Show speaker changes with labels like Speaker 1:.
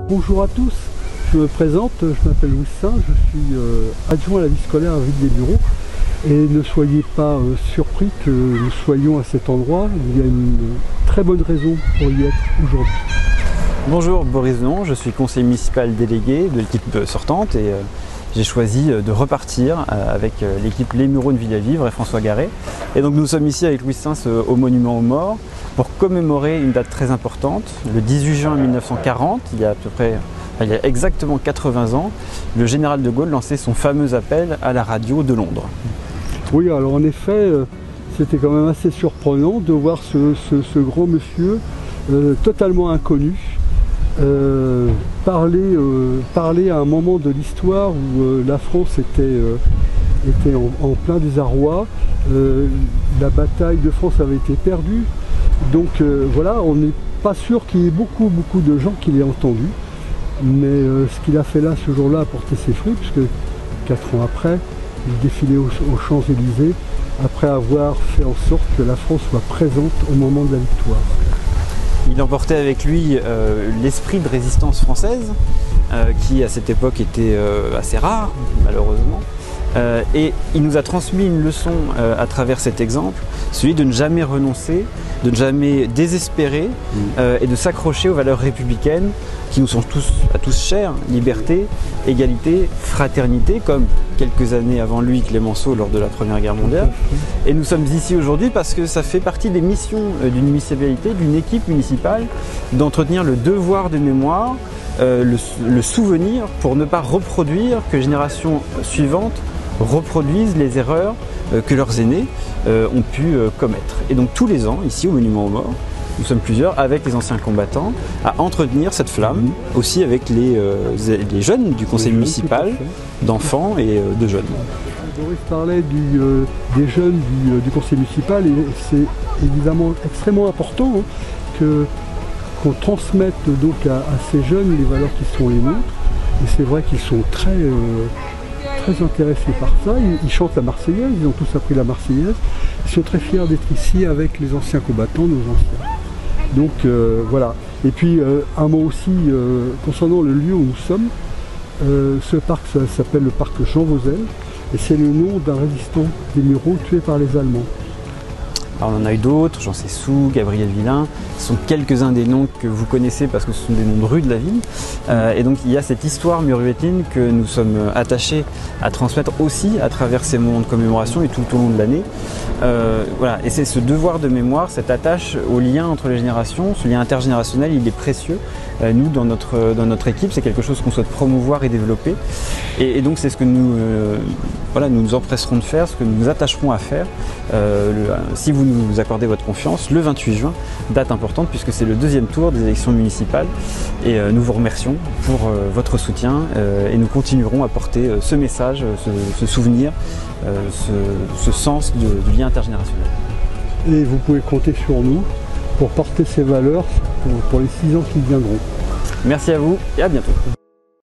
Speaker 1: Bonjour à tous, je me présente, je m'appelle Louis Saint, je suis adjoint à la vie scolaire à Ville-des-Bureaux. Et ne soyez pas surpris que nous soyons à cet endroit, il y a une très bonne raison pour y être aujourd'hui.
Speaker 2: Bonjour, Boris Denon, je suis conseiller municipal délégué de l'équipe sortante et j'ai choisi de repartir avec l'équipe Les Mureaux de Ville-à-Vivre et François Garret. Et donc nous sommes ici avec Louis Saint au Monument aux Morts pour commémorer une date très importante. Le 18 juin 1940, il y a exactement 80 ans, le général de Gaulle lançait son fameux appel à la radio de Londres. Oui, alors en effet, c'était quand même assez surprenant de voir ce grand monsieur totalement inconnu parler à un moment de l'histoire où la France était en plein désarroi. La bataille de France avait été perdue. Donc voilà, on n'est pas sûr qu'il y ait beaucoup de gens qui l'aient entendu. Mais ce qu'il a fait là ce jour-là a porté ses fruits, puisque 4 ans après, il défilait aux Champs-Élysées après avoir fait en sorte que la France soit présente au moment de la victoire. Il emportait avec lui l'esprit de résistance française, qui à cette époque était assez rare, malheureusement. Et il nous a transmis une leçon à travers cet exemple, celui de ne jamais renoncer, de ne jamais désespérer et de s'accrocher aux valeurs républicaines qui nous sont à tous chères, liberté, égalité, fraternité, comme quelques années avant lui Clémenceau lors de la Première Guerre mondiale. Et nous sommes ici aujourd'hui parce que ça fait partie des missions d'une municipalité, d'une équipe municipale, d'entretenir le devoir de mémoire, le souvenir pour ne pas reproduire, que les générations suivantes reproduisent les erreurs que leurs aînés ont pu commettre. Et donc tous les ans, ici au Monument aux Morts, nous sommes plusieurs avec les anciens combattants à entretenir cette flamme, aussi avec les jeunes du conseil municipal, d'enfants et de jeunes.
Speaker 1: Boris parlait des jeunes du conseil municipal et c'est évidemment extrêmement important qu'on transmette donc à ces jeunes les valeurs qui sont les nôtres. Et c'est vrai qu'ils sont très intéressés par ça. Ils chantent la Marseillaise, ils ont tous appris la Marseillaise. Ils sont très fiers d'être ici avec les anciens combattants, nos anciens. Donc voilà. Et puis un mot aussi concernant le lieu où nous sommes. Ce parc s'appelle le parc Jean Vauzel et c'est le nom d'un résistant des Mureaux tué par les Allemands.
Speaker 2: Alors on en a eu d'autres, Jean Cessou, Gabriel Villain, ce sont quelques-uns des noms que vous connaissez parce que ce sont des noms de rues de la ville. Et donc il y a cette histoire muruétine que nous sommes attachés à transmettre aussi à travers ces moments de commémoration et tout au long de l'année. Voilà. Et c'est ce devoir de mémoire, cette attache au lien entre les générations, ce lien intergénérationnel, il est précieux. Nous, dans notre équipe, c'est quelque chose qu'on souhaite promouvoir et développer. Et donc c'est ce que nous nous empresserons de faire, ce que nous nous attacherons à faire. Si vous nous accordez votre confiance, le 28 juin, date importante puisque c'est le 2e tour des élections municipales. Et nous vous remercions pour votre soutien et nous continuerons à porter ce message, ce souvenir, ce sens du lien intergénérationnel.
Speaker 1: Et vous pouvez compter sur nous pour porter ces valeurs pour les 6 ans qui viendront.
Speaker 2: Merci à vous et à bientôt.